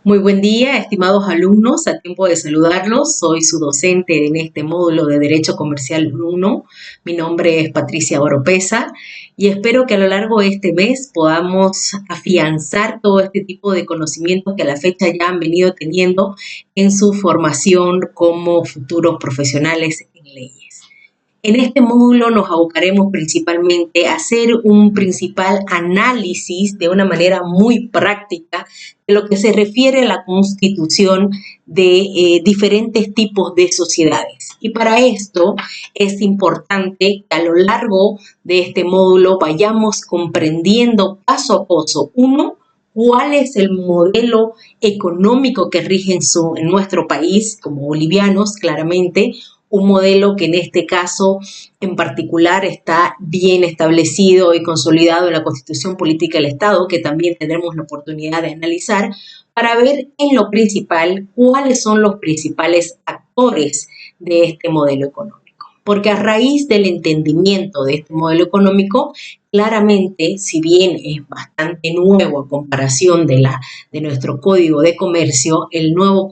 Muy buen día, estimados alumnos. A tiempo de saludarlos, soy su docente en este módulo de Derecho Comercial 1. Mi nombre es Patricia Oropesa y espero que a lo largo de este mes podamos afianzar todo este tipo de conocimientos que a la fecha ya han venido teniendo en su formación como futuros profesionales en leyes. En este módulo nos abocaremos principalmente a hacer un principal análisis de una manera muy práctica de lo que se refiere a la constitución de diferentes tipos de sociedades. Y para esto es importante que a lo largo de este módulo vayamos comprendiendo paso a paso, uno, cuál es el modelo económico que rige en nuestro país, como bolivianos, claramente, un modelo que en este caso en particular está bien establecido y consolidado en la Constitución Política del Estado, que también tendremos la oportunidad de analizar, para ver en lo principal cuáles son los principales actores de este modelo económico. Porque a raíz del entendimiento de este modelo económico, claramente, si bien es bastante nuevo en comparación de nuestro Código de Comercio, el nuevo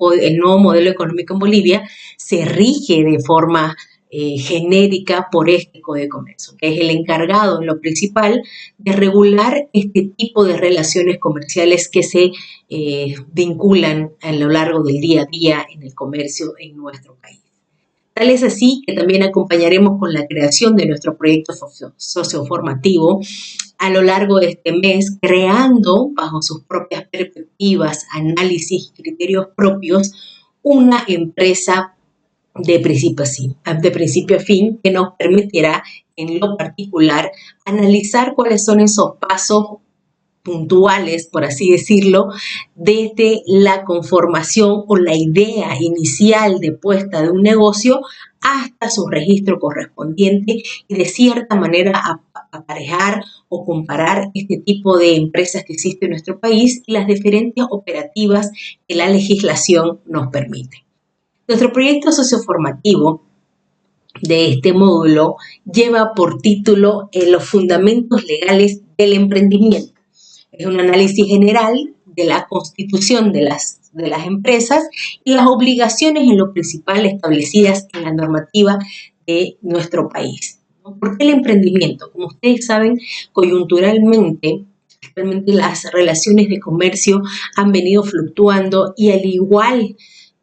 modelo económico en Bolivia se rige de forma genérica por este Código de Comercio, que es el encargado en lo principal de regular este tipo de relaciones comerciales que se vinculan a lo largo del día a día en el comercio en nuestro país. Tal es así que también acompañaremos con la creación de nuestro proyecto socioformativo a lo largo de este mes, creando bajo sus propias perspectivas, análisis y criterios propios, una empresa de principio a fin que nos permitirá en lo particular analizar cuáles son esos pasos puntuales, por así decirlo, desde la conformación o la idea inicial de puesta de un negocio hasta su registro correspondiente y de cierta manera aparejar o comparar este tipo de empresas que existen en nuestro país y las diferentes operativas que la legislación nos permite. Nuestro proyecto socioformativo de este módulo lleva por título Los fundamentos legales del emprendimiento. Es un análisis general de la constitución de las empresas y las obligaciones en lo principal establecidas en la normativa de nuestro país. ¿Por qué el emprendimiento? Como ustedes saben, coyunturalmente, actualmente las relaciones de comercio han venido fluctuando y al igual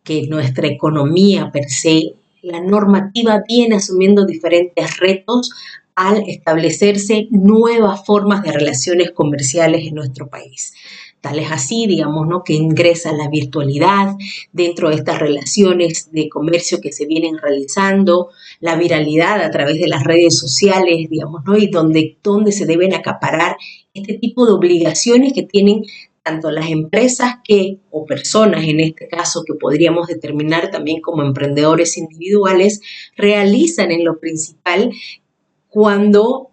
que nuestra economía per se, la normativa viene asumiendo diferentes retos al establecerse nuevas formas de relaciones comerciales en nuestro país. Tal es así, digamos, ¿no?, que ingresa la virtualidad dentro de estas relaciones de comercio que se vienen realizando, la viralidad a través de las redes sociales, digamos, ¿no?, y donde se deben acaparar este tipo de obligaciones que tienen tanto las empresas o personas en este caso, que podríamos determinar también como emprendedores individuales, realizan en lo principal cuando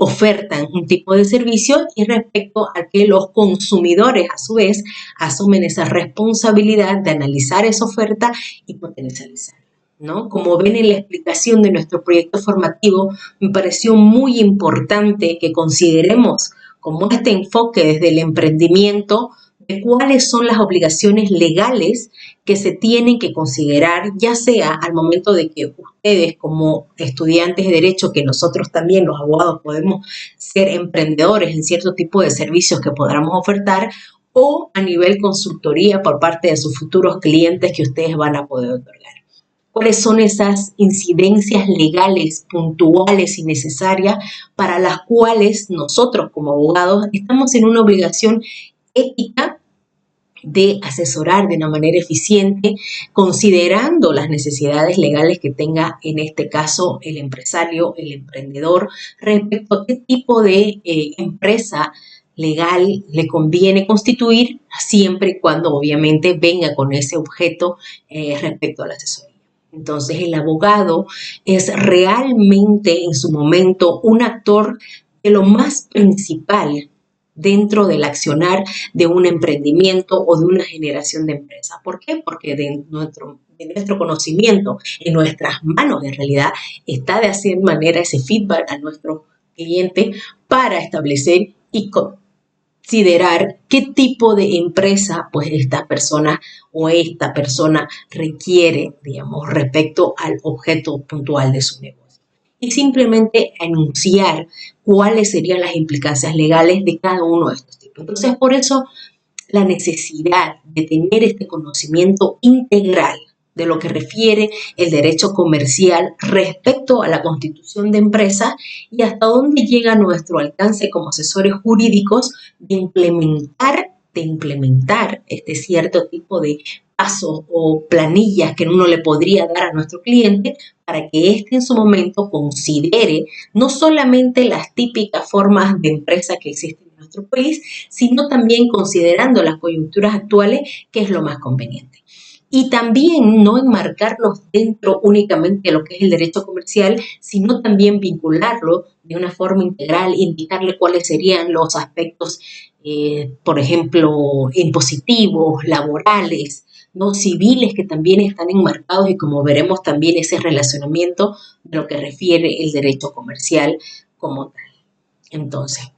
ofertan un tipo de servicio y respecto a que los consumidores a su vez asumen esa responsabilidad de analizar esa oferta y potencializarla, ¿no? Como ven en la explicación de nuestro proyecto formativo, me pareció muy importante que consideremos como este enfoque desde el emprendimiento de cuáles son las obligaciones legales que se tienen que considerar, ya sea al momento de que ustedes como estudiantes de derecho, que nosotros también los abogados podemos ser emprendedores en cierto tipo de servicios que podamos ofertar, o a nivel consultoría por parte de sus futuros clientes que ustedes van a poder otorgar. ¿Cuáles son esas incidencias legales puntuales y necesarias para las cuales nosotros como abogados estamos en una obligación ética de asesorar de una manera eficiente, considerando las necesidades legales que tenga en este caso el empresario, el emprendedor, respecto a qué tipo de empresa legal le conviene constituir, siempre y cuando obviamente venga con ese objeto respecto a la asesoría? Entonces el abogado es realmente en su momento un actor de lo más principal dentro del accionar de un emprendimiento o de una generación de empresa. ¿Por qué? Porque de nuestro conocimiento, en nuestras manos en realidad, está de hacer manera ese feedback a nuestro cliente para establecer y considerar qué tipo de empresa pues esta persona requiere, digamos, respecto al objeto puntual de su negocio. Y simplemente anunciar cuáles serían las implicancias legales de cada uno de estos tipos. Entonces, por eso la necesidad de tener este conocimiento integral de lo que refiere el derecho comercial respecto a la constitución de empresas y hasta dónde llega nuestro alcance como asesores jurídicos de implementar este cierto tipo de pasos o planillas que uno le podría dar a nuestro cliente para que éste en su momento considere no solamente las típicas formas de empresa que existen en nuestro país, sino también considerando las coyunturas actuales, que es lo más conveniente. Y también no enmarcarlos dentro únicamente de lo que es el derecho comercial, sino también vincularlo de una forma integral, indicarle cuáles serían los aspectos, por ejemplo, impositivos, laborales, ¿no? Civiles, que también están enmarcados y como veremos también ese relacionamiento de lo que refiere el derecho comercial como tal. Entonces,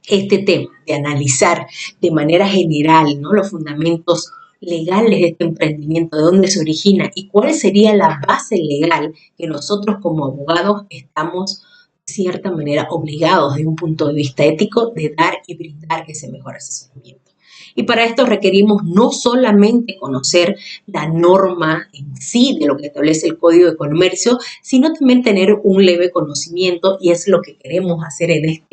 este tema de analizar de manera general, ¿no?, los fundamentos legales de este emprendimiento, de dónde se origina y cuál sería la base legal que nosotros como abogados estamos de cierta manera obligados desde un punto de vista ético de dar y brindar ese mejor asesoramiento. Y para esto requerimos no solamente conocer la norma en sí de lo que establece el Código de Comercio, sino también tener un leve conocimiento, y es lo que queremos hacer en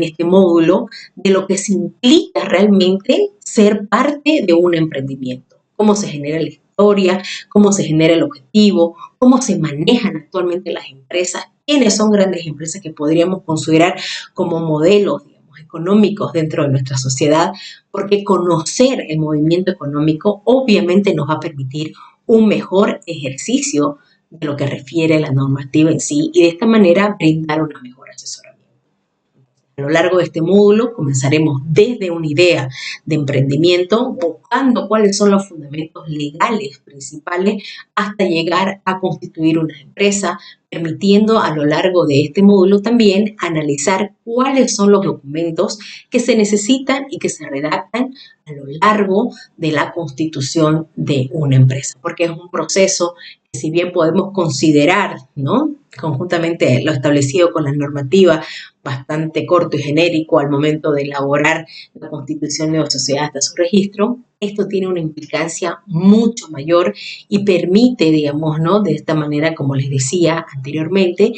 este módulo, de lo que se implica realmente ser parte de un emprendimiento. Cómo se genera la historia, cómo se genera el objetivo, cómo se manejan actualmente las empresas, quiénes son grandes empresas que podríamos considerar como modelos, digamos, económicos dentro de nuestra sociedad, porque conocer el movimiento económico obviamente nos va a permitir un mejor ejercicio de lo que refiere a la normativa en sí y de esta manera brindar una mejor asesoría. A lo largo de este módulo comenzaremos desde una idea de emprendimiento, buscando cuáles son los fundamentos legales principales hasta llegar a constituir una empresa, permitiendo a lo largo de este módulo también analizar cuáles son los documentos que se necesitan y que se redactan a lo largo de la constitución de una empresa, porque es un proceso que, si bien podemos considerar, ¿no?, conjuntamente lo establecido con la normativa, bastante corto y genérico al momento de elaborar la constitución de la sociedad hasta su registro, esto tiene una implicancia mucho mayor y permite, digamos, ¿no?, de esta manera, como les decía anteriormente,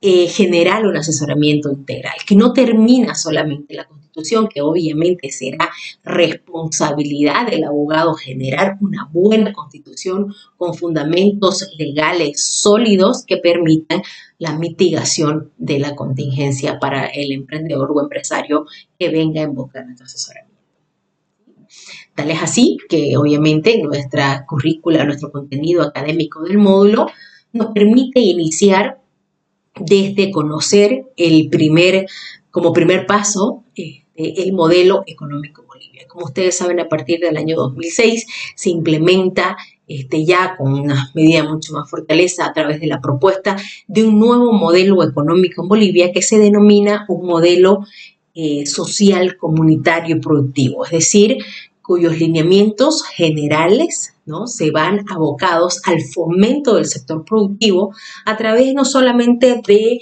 generar un asesoramiento integral, que no termina solamente la Constitución, que obviamente será responsabilidad del abogado generar una buena Constitución con fundamentos legales sólidos que permitan la mitigación de la contingencia para el emprendedor o empresario que venga en busca de nuestro asesoramiento. Tal es así que obviamente nuestra currícula, nuestro contenido académico del módulo nos permite iniciar desde conocer como primer paso el modelo económico Bolivia. Como ustedes saben, a partir del año 2006 se implementa ya con una medida mucho más fortaleza a través de la propuesta de un nuevo modelo económico en Bolivia que se denomina un modelo social, comunitario y productivo, es decir, cuyos lineamientos generales, ¿no?, se van abocados al fomento del sector productivo a través no solamente de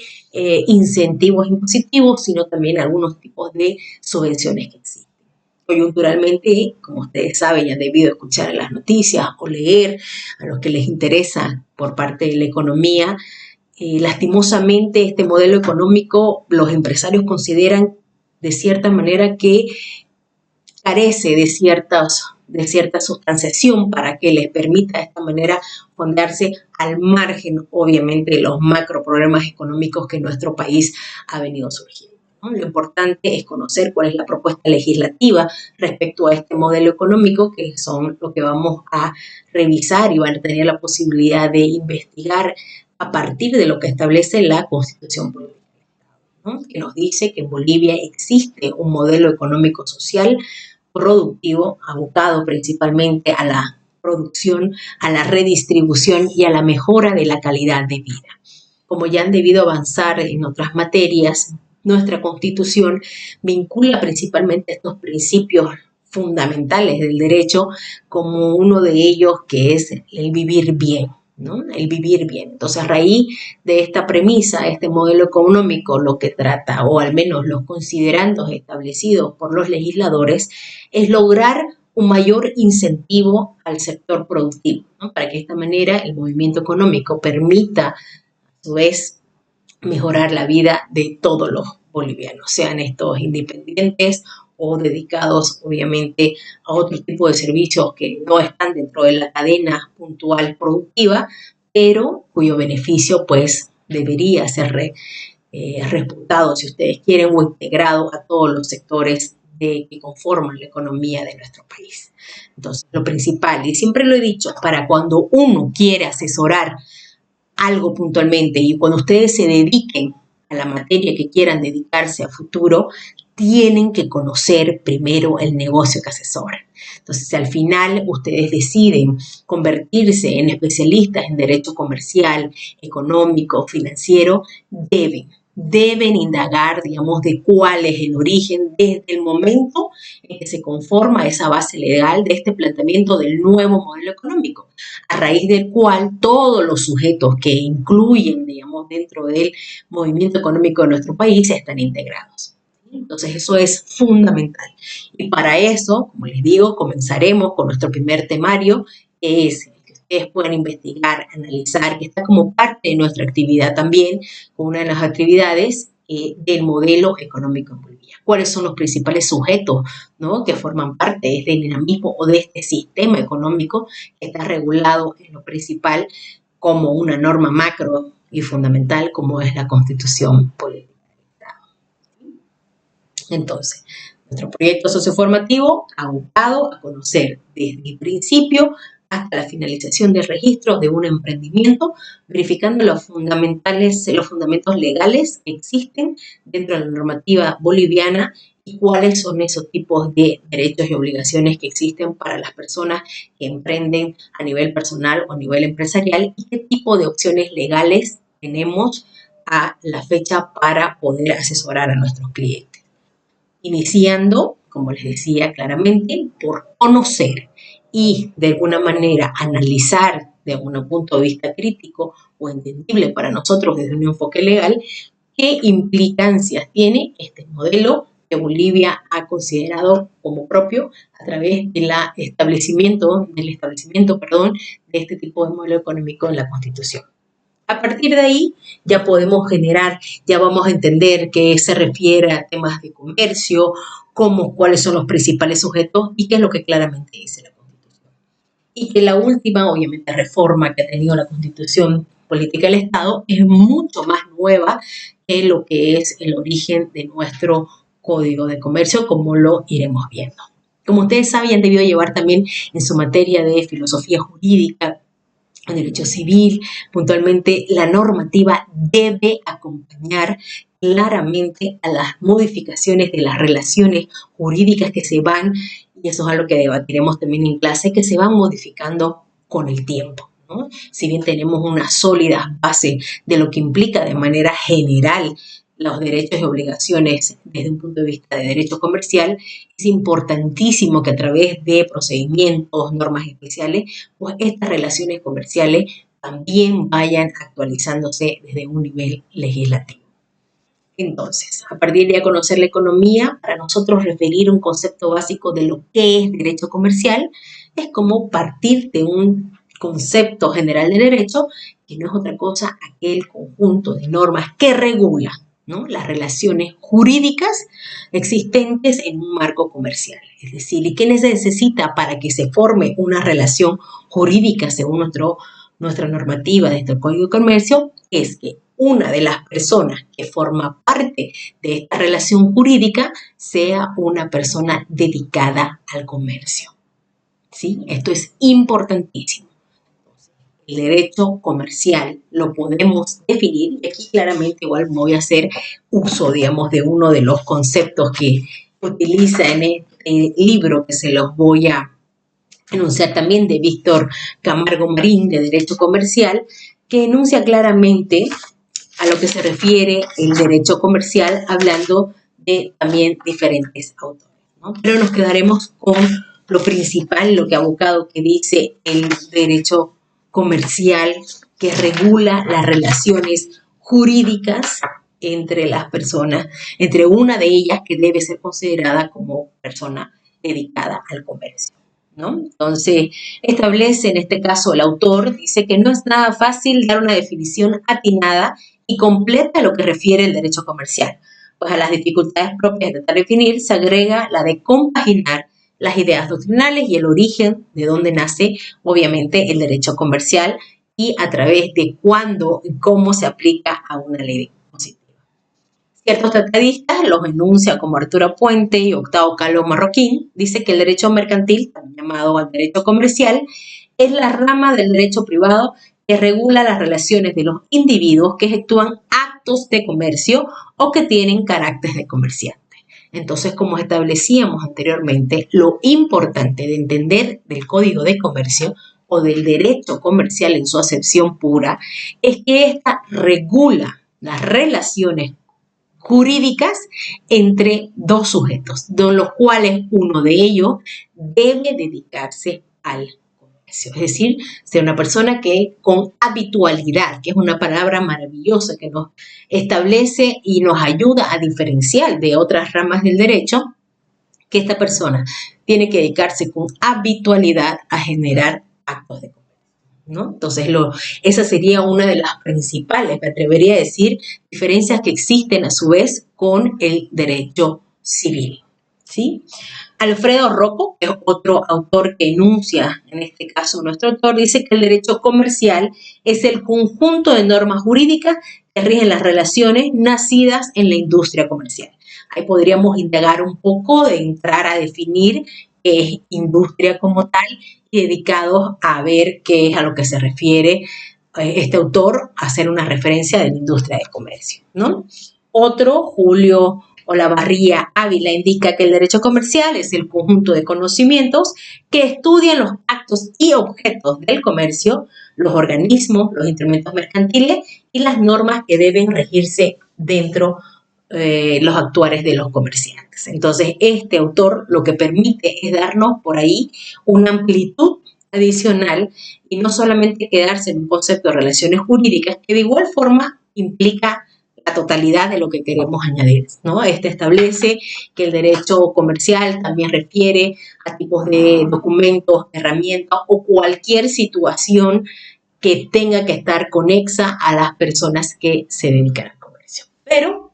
incentivos impositivos, sino también algunos tipos de subvenciones que existen. Coyunturalmente, como ustedes saben, ya han debido escuchar en las noticias o leer a los que les interesa por parte de la economía, lastimosamente este modelo económico los empresarios consideran de cierta manera que carece de cierta sustanciación para que les permita de esta manera fondearse al margen, obviamente, de los macro problemas económicos que nuestro país ha venido surgiendo, ¿no? Lo importante es conocer cuál es la propuesta legislativa respecto a este modelo económico, que son lo que vamos a revisar y van a tener la posibilidad de investigar a partir de lo que establece la Constitución Política, ¿no?, que nos dice que en Bolivia existe un modelo económico social productivo, abocado principalmente a la producción, a la redistribución y a la mejora de la calidad de vida. Como ya han debido avanzar en otras materias, Nuestra Constitución vincula principalmente estos principios fundamentales del derecho, como uno de ellos que es el vivir bien, ¿no? El vivir bien. Entonces, a raíz de esta premisa, este modelo económico lo que trata, o al menos los considerandos establecidos por los legisladores, es lograr un mayor incentivo al sector productivo, ¿no? Para que de esta manera el movimiento económico permita, a su vez, mejorar la vida de todos los bolivianos, sean estos independientes o dedicados obviamente a otro tipo de servicios que no están dentro de la cadena puntual productiva, pero cuyo beneficio pues debería ser reputado, si ustedes quieren, o integrado a todos los sectores que conforman la economía de nuestro país. Entonces, lo principal, y siempre lo he dicho, para cuando uno quiere asesorar algo puntualmente y cuando ustedes se dediquen a la materia que quieran dedicarse a futuro, tienen que conocer primero el negocio que asesoran. Entonces, si al final ustedes deciden convertirse en especialistas en derecho comercial, económico, financiero, deben indagar, digamos, de cuál es el origen desde el momento en que se conforma esa base legal de este planteamiento del nuevo modelo económico, a raíz del cual todos los sujetos que incluyen, digamos, dentro del movimiento económico de nuestro país están integrados. Entonces, eso es fundamental. Y para eso, como les digo, comenzaremos con nuestro primer temario, que es el que ustedes pueden investigar, analizar, que está como parte de nuestra actividad también, con una de las actividades del modelo económico en Bolivia. ¿Cuáles son los principales sujetos, ¿no?, que forman parte de este dinamismo o de este sistema económico que está regulado en lo principal como una norma macro y fundamental como es la Constitución política? Entonces, nuestro proyecto socioformativo ha abocado a conocer desde el principio hasta la finalización del registro de un emprendimiento, verificando los fundamentos legales que existen dentro de la normativa boliviana y cuáles son esos tipos de derechos y obligaciones que existen para las personas que emprenden a nivel personal o a nivel empresarial y qué tipo de opciones legales tenemos a la fecha para poder asesorar a nuestros clientes. Iniciando, como les decía claramente, por conocer y de alguna manera analizar de algún punto de vista crítico o entendible para nosotros desde un enfoque legal, qué implicancias tiene este modelo que Bolivia ha considerado como propio a través del establecimiento, de este tipo de modelo económico en la Constitución. A partir de ahí ya podemos generar, ya vamos a entender qué se refiere a temas de comercio, cuáles son los principales sujetos y qué es lo que claramente dice la Constitución. Y que la última, obviamente, reforma que ha tenido la Constitución política del Estado es mucho más nueva que lo que es el origen de nuestro Código de Comercio, como lo iremos viendo. Como ustedes saben, han debido llevar también en su materia de filosofía jurídica, en derecho civil, puntualmente la normativa debe acompañar claramente a las modificaciones de las relaciones jurídicas que se van, y eso es algo que debatiremos también en clase, que se van modificando con el tiempo, ¿no? Si bien tenemos una sólida base de lo que implica de manera general los derechos y obligaciones desde un punto de vista de derecho comercial, es importantísimo que a través de procedimientos, normas especiales, pues estas relaciones comerciales también vayan actualizándose desde un nivel legislativo. Entonces, a partir de conocer la economía, para nosotros referir un concepto básico de lo que es derecho comercial es como partir de un concepto general de derecho que no es otra cosa aquel conjunto de normas que regula, ¿no?, las relaciones jurídicas existentes en un marco comercial. Es decir, ¿y qué necesita para que se forme una relación jurídica según nuestra normativa de este Código de Comercio? Es que una de las personas que forma parte de esta relación jurídica sea una persona dedicada al comercio. ¿Sí? Esto es importantísimo. El derecho comercial lo podemos definir, y aquí claramente igual voy a hacer uso, digamos, de uno de los conceptos que utiliza en este libro que se los voy a enunciar también, de Víctor Camargo Marín, de Derecho Comercial, que enuncia claramente a lo que se refiere el derecho comercial, hablando de también diferentes autores, ¿no? Pero nos quedaremos con lo principal, lo que abocado que dice el derecho comercial, que regula las relaciones jurídicas entre las personas, entre una de ellas que debe ser considerada como persona dedicada al comercio, ¿no? Entonces, establece en este caso el autor, dice que no es nada fácil dar una definición atinada y completa a lo que refiere el derecho comercial, pues a las dificultades propias de definir se agrega la de compaginar las ideas doctrinales y el origen de donde nace, obviamente, el derecho comercial y a través de cuándo y cómo se aplica a una ley positiva. Ciertos tratadistas los enuncia como Arturo Puente y Octavo Calvo Marroquín, dice que el derecho mercantil, también llamado al derecho comercial, es la rama del derecho privado que regula las relaciones de los individuos que efectúan actos de comercio o que tienen carácter de comerciante. Entonces, como establecíamos anteriormente, lo importante de entender del Código de Comercio o del derecho comercial en su acepción pura es que ésta regula las relaciones jurídicas entre dos sujetos, de los cuales uno de ellos debe dedicarse al comercio. Es decir, ser una persona que con habitualidad, que es una palabra maravillosa que nos establece y nos ayuda a diferenciar de otras ramas del derecho, que esta persona tiene que dedicarse con habitualidad a generar actos de comercio, ¿no? Entonces, esa sería una de las principales, me atrevería a decir, diferencias que existen a su vez con el derecho civil, ¿sí? Alfredo Rocco, que es otro autor que enuncia, en este caso nuestro autor, dice que el derecho comercial es el conjunto de normas jurídicas que rigen las relaciones nacidas en la industria comercial. Ahí podríamos indagar un poco, de entrar a definir qué es industria como tal y dedicados a ver qué es a lo que se refiere este autor, a hacer una referencia de la industria de comercio, ¿no? Otro, Julio Olavarría Ávila, indica que el derecho comercial es el conjunto de conocimientos que estudian los actos y objetos del comercio, los organismos, los instrumentos mercantiles y las normas que deben regirse dentro los actuares de los comerciantes. Entonces, este autor lo que permite es darnos por ahí una amplitud adicional y no solamente quedarse en un concepto de relaciones jurídicas que de igual forma implica la totalidad de lo que queremos añadir, ¿no? Este establece que el derecho comercial también refiere a tipos de documentos, herramientas o cualquier situación que tenga que estar conexa a las personas que se dedican al comercio. Pero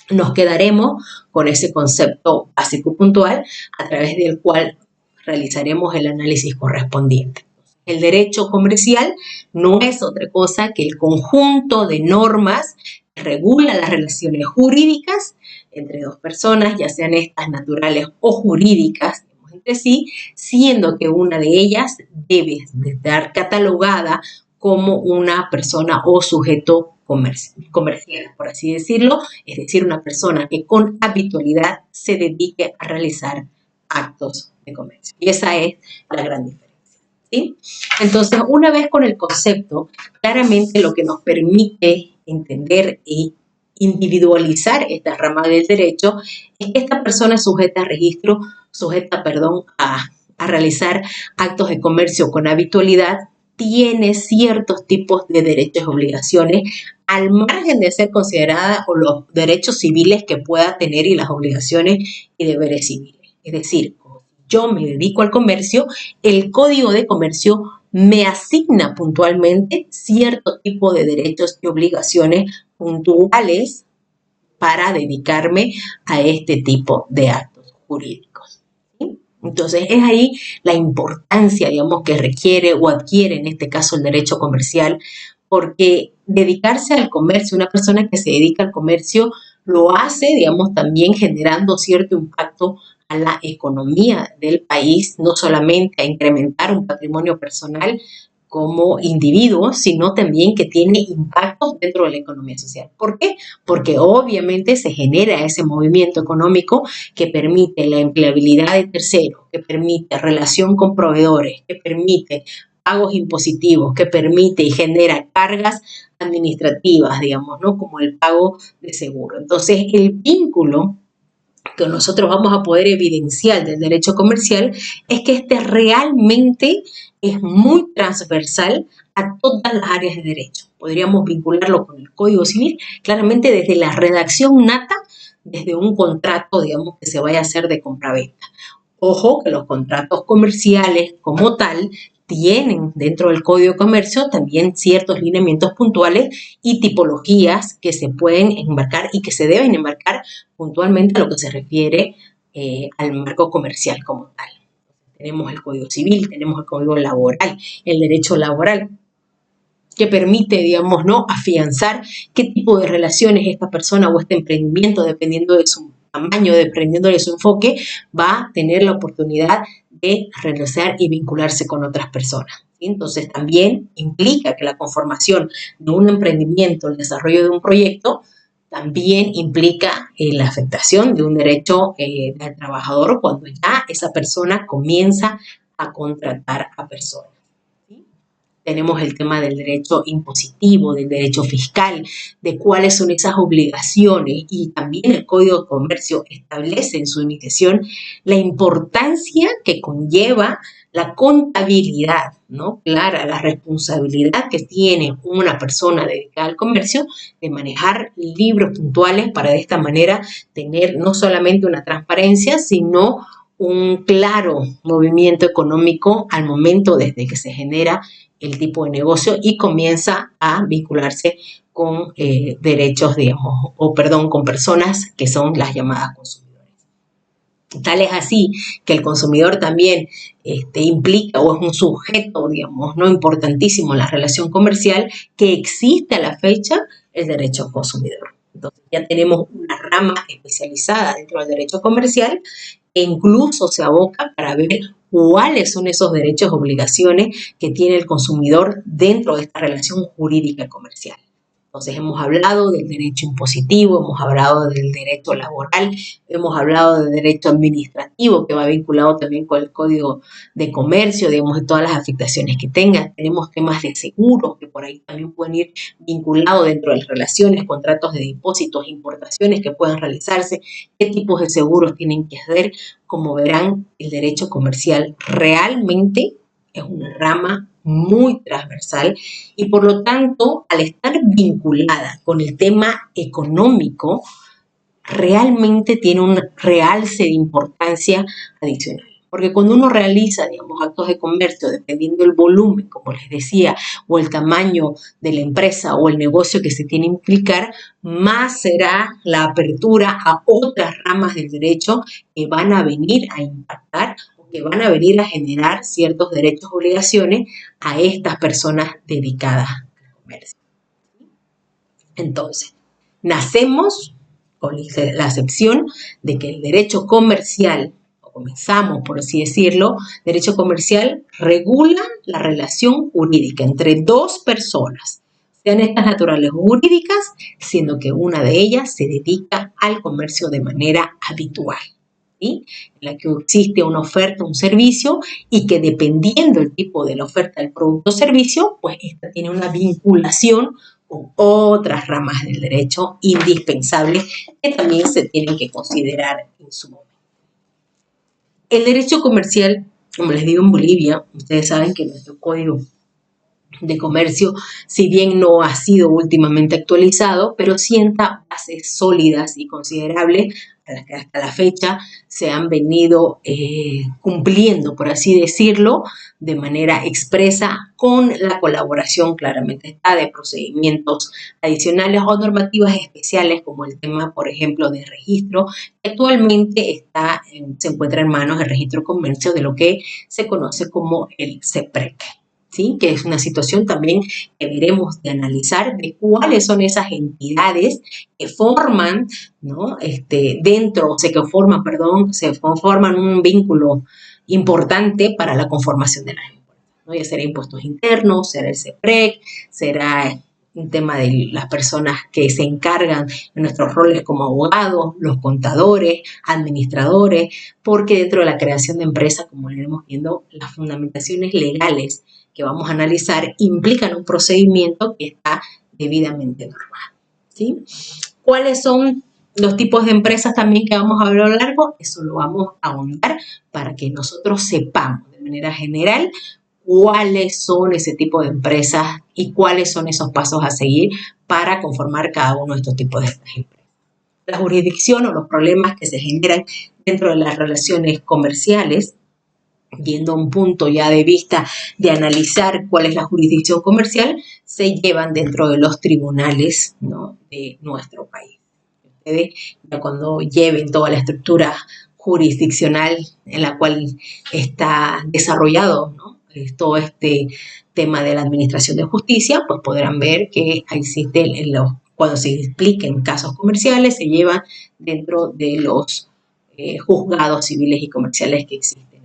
nos quedaremos con ese concepto básico y puntual a través del cual realizaremos el análisis correspondiente. El derecho comercial no es otra cosa que el conjunto de normas que regula las relaciones jurídicas entre dos personas, ya sean estas naturales o jurídicas entre sí, siendo que una de ellas debe de estar catalogada como una persona o sujeto comercial, por así decirlo, es decir, una persona que con habitualidad se dedique a realizar actos de comercio. Y esa es la gran diferencia, ¿sí? Entonces, una vez con el concepto, claramente lo que nos permite entender y individualizar esta rama del derecho es que esta persona sujeta a realizar actos de comercio con habitualidad tiene ciertos tipos de derechos y obligaciones al margen de ser considerada o los derechos civiles que pueda tener y las obligaciones y deberes civiles. Es decir, yo me dedico al comercio, el Código de Comercio me asigna puntualmente cierto tipo de derechos y obligaciones puntuales para dedicarme a este tipo de actos jurídicos, ¿sí? Entonces, es ahí la importancia, digamos, que requiere o adquiere en este caso el derecho comercial, porque dedicarse al comercio, una persona que se dedica al comercio, lo hace, digamos, también generando cierto impacto a la economía del país, no solamente a incrementar un patrimonio personal como individuo, sino también que tiene impactos dentro de la economía social. ¿Por qué? Porque obviamente se genera ese movimiento económico que permite la empleabilidad de terceros, que permite relación con proveedores, que permite pagos impositivos, que permite y genera cargas administrativas, digamos, ¿no? Como el pago de seguro. Entonces, el vínculo que nosotros vamos a poder evidenciar del derecho comercial es que este realmente es muy transversal a todas las áreas de derecho. Podríamos vincularlo con el Código Civil, claramente desde la redacción nata, desde un contrato, digamos, que se vaya a hacer de compraventa. Ojo que los contratos comerciales como tal tienen dentro del Código de Comercio también ciertos lineamientos puntuales y tipologías que se pueden enmarcar y que se deben enmarcar puntualmente a lo que se refiere al marco comercial como tal. Tenemos el Código Civil, tenemos el Código Laboral, el derecho laboral, que permite, digamos, ¿no?, afianzar qué tipo de relaciones esta persona o este emprendimiento, dependiendo de su tamaño, dependiendo de su enfoque, va a tener la oportunidad de realizar y vincularse con otras personas. ¿Sí? Entonces, también implica que la conformación de un emprendimiento, el desarrollo de un proyecto, también implica la afectación de un derecho del trabajador cuando ya esa persona comienza a contratar a personas. Tenemos el tema del derecho impositivo, del derecho fiscal, de cuáles son esas obligaciones, y también el Código de Comercio establece en su iniciación la importancia que conlleva la contabilidad, ¿no? Clara, la responsabilidad que tiene una persona dedicada al comercio de manejar libros puntuales para de esta manera tener no solamente una transparencia, sino un claro movimiento económico al momento desde que se genera el tipo de negocio y comienza a vincularse con derechos, digamos, con personas que son las llamadas consumidores. Tal es así que el consumidor también implica o es un sujeto, digamos, no importantísimo en la relación comercial, que existe a la fecha el derecho al consumidor. Entonces ya tenemos una rama especializada dentro del derecho comercial e incluso se aboca para ver cuáles son esos derechos o obligaciones que tiene el consumidor dentro de esta relación jurídica comercial. Entonces hemos hablado del derecho impositivo, hemos hablado del derecho laboral, hemos hablado del derecho administrativo que va vinculado también con el Código de Comercio, digamos, de todas las afectaciones que tenga. Tenemos temas de seguros que por ahí también pueden ir vinculados dentro de las relaciones, contratos de depósitos, importaciones que puedan realizarse, qué tipos de seguros tienen que hacer. Como verán, el derecho comercial realmente es una rama muy transversal y por lo tanto, al estar vinculada con el tema económico, realmente tiene un realce de importancia adicional. Porque cuando uno realiza, digamos, actos de comercio, dependiendo del volumen, como les decía, o el tamaño de la empresa o el negocio que se tiene que implicar, más será la apertura a otras ramas del derecho que van a venir a impactar o que van a venir a generar ciertos derechos y obligaciones a estas personas dedicadas al comercio. Entonces, nacemos con la acepción de que el derecho comercial, o comenzamos por así decirlo, derecho comercial regula la relación jurídica entre dos personas, sean estas naturales o jurídicas, siendo que una de ellas se dedica al comercio de manera habitual, ¿sí? En la que existe una oferta, un servicio, y que dependiendo del tipo de la oferta del producto o servicio, pues esta tiene una vinculación con otras ramas del derecho indispensables que también se tienen que considerar en su momento. El derecho comercial, como les digo, en Bolivia, ustedes saben que nuestro código de comercio, si bien no ha sido últimamente actualizado, pero sienta bases sólidas y considerables a las que hasta la fecha se han venido cumpliendo, por así decirlo, de manera expresa, con la colaboración, claramente está, de procedimientos adicionales o normativas especiales, como el tema, por ejemplo, de registro, que actualmente se encuentra en manos del Registro de Comercio de lo que se conoce como el CEPREC. ¿Sí? Que es una situación también que veremos de analizar de cuáles son esas entidades que forman, ¿no? Se conforman un vínculo importante para la conformación de las empresas, ¿no? Ya será impuestos internos, será el CEPREC, será un tema de las personas que se encargan de nuestros roles como abogados, los contadores, administradores, porque dentro de la creación de empresas, como le iremos viendo, las fundamentaciones legales que vamos a analizar implican un procedimiento que está debidamente normado, ¿sí? ¿Cuáles son los tipos de empresas también que vamos a ver a lo largo? Eso lo vamos a ahondar para que nosotros sepamos de manera general cuáles son ese tipo de empresas y cuáles son esos pasos a seguir para conformar cada uno de estos tipos de empresas. La jurisdicción o los problemas que se generan dentro de las relaciones comerciales, viendo un punto ya de vista de analizar cuál es la jurisdicción comercial, se llevan dentro de los tribunales, ¿no?, de nuestro país. Ustedes, ya cuando lleven toda la estructura jurisdiccional en la cual está desarrollado, ¿no?, todo este tema de la administración de justicia, pues podrán ver que existen cuando se expliquen casos comerciales, se llevan dentro de los juzgados civiles y comerciales que existen.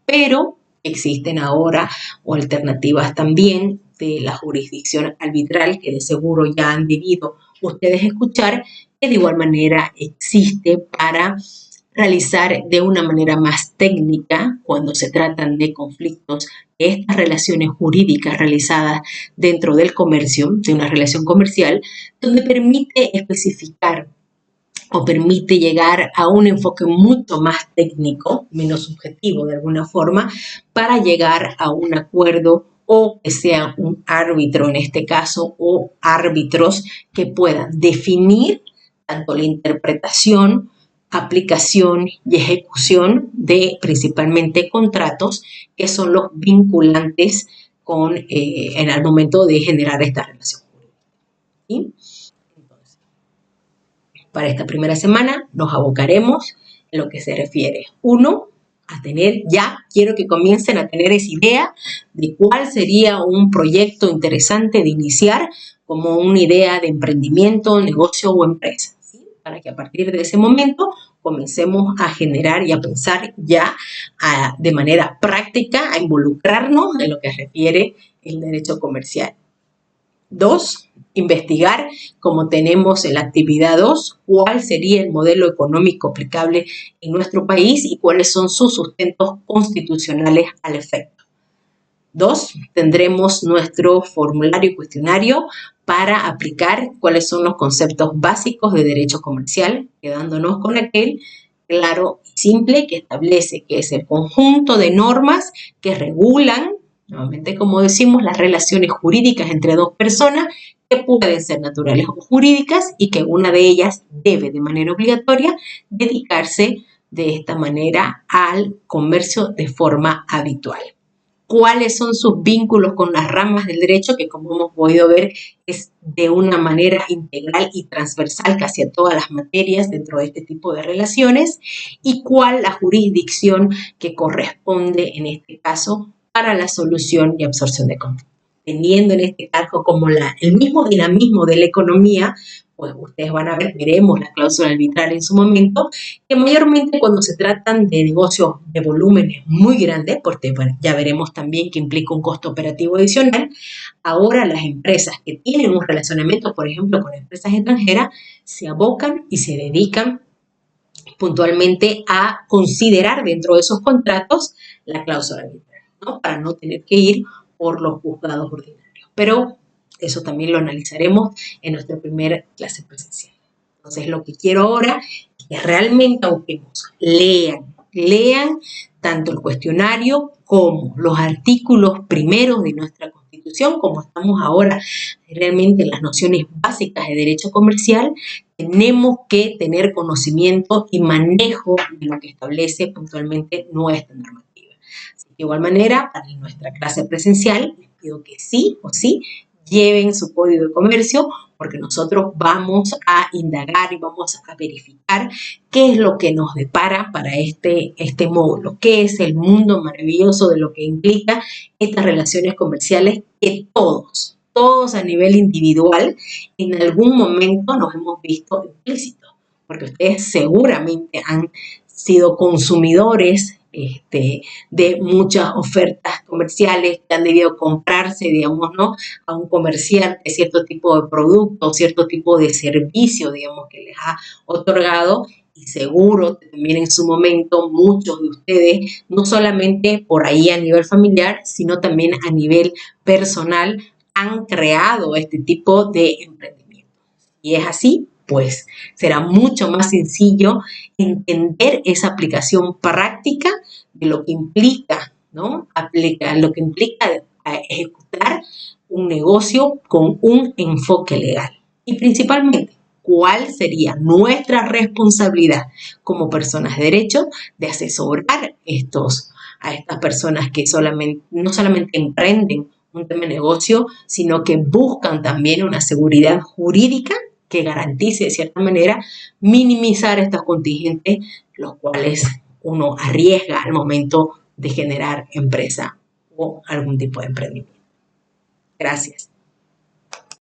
Pero existen ahora alternativas también de la jurisdicción arbitral, que de seguro ya han debido ustedes escuchar, que de igual manera existe para realizar de una manera más técnica cuando se tratan de conflictos, estas relaciones jurídicas realizadas dentro del comercio, de una relación comercial, donde permite especificar o permite llegar a un enfoque mucho más técnico, menos subjetivo de alguna forma, para llegar a un acuerdo o que sea un árbitro en este caso o árbitros que puedan definir tanto la interpretación, aplicación y ejecución de principalmente contratos que son los vinculantes en el momento de generar esta relación. ¿Sí? Entonces, para esta primera semana nos abocaremos en lo que se refiere, uno, a tener quiero que comiencen a tener esa idea de cuál sería un proyecto interesante de iniciar como una idea de emprendimiento, negocio o empresa, ¿sí? Para que a partir de ese momento comencemos a generar y a pensar de manera práctica, a involucrarnos en lo que refiere el derecho comercial. 2, investigar, como tenemos en la actividad 2, cuál sería el modelo económico aplicable en nuestro país y cuáles son sus sustentos constitucionales al efecto. 2, tendremos nuestro formulario y cuestionario para aplicar cuáles son los conceptos básicos de derecho comercial, quedándonos con aquel claro y simple que establece que es el conjunto de normas que regulan, nuevamente como decimos, las relaciones jurídicas entre dos personas que pueden ser naturales o jurídicas y que una de ellas debe de manera obligatoria dedicarse de esta manera al comercio de forma habitual. ¿Cuáles son sus vínculos con las ramas del derecho? Que como hemos podido ver es de una manera integral y transversal casi a todas las materias dentro de este tipo de relaciones. ¿Y cuál la jurisdicción que corresponde en este caso para la solución y absorción de conflictos? Teniendo en este caso como el mismo dinamismo de la economía, pues ustedes van a ver, veremos la cláusula arbitral en su momento, que mayormente cuando se tratan de negocios de volúmenes muy grandes, porque bueno, ya veremos también que implica un costo operativo adicional, ahora las empresas que tienen un relacionamiento, por ejemplo, con empresas extranjeras, se abocan y se dedican puntualmente a considerar dentro de esos contratos la cláusula arbitral, ¿no? Para no tener que ir por los juzgados ordinarios. Pero eso también lo analizaremos en nuestra primera clase presencial. Entonces, lo que quiero ahora es que realmente aboquemos, lean tanto el cuestionario como los artículos primeros de nuestra Constitución, como estamos ahora realmente en las nociones básicas de derecho comercial, tenemos que tener conocimiento y manejo de lo que establece puntualmente nuestra normativa. De igual manera, para nuestra clase presencial, les pido que sí o sí lleven su código de comercio porque nosotros vamos a indagar y vamos a verificar qué es lo que nos depara para este módulo, qué es el mundo maravilloso de lo que implica estas relaciones comerciales que todos a nivel individual en algún momento nos hemos visto implícitos, porque ustedes seguramente han sido consumidores de muchas ofertas comerciales que han debido comprarse, digamos, ¿no?, a un comerciante cierto tipo de producto, cierto tipo de servicio, digamos, que les ha otorgado y seguro también en su momento muchos de ustedes, no solamente por ahí a nivel familiar, sino también a nivel personal, han creado este tipo de emprendimiento. Y es así, pues será mucho más sencillo entender esa aplicación práctica de lo que implica, ¿no? Lo que implica ejecutar un negocio con un enfoque legal. Y principalmente, ¿cuál sería nuestra responsabilidad como personas de derecho de asesorar a estas personas que no solamente emprenden un tema de negocio, sino que buscan también una seguridad jurídica que garantice de cierta manera minimizar estos contingentes, los cuales uno arriesga al momento de generar empresa o algún tipo de emprendimiento? Gracias.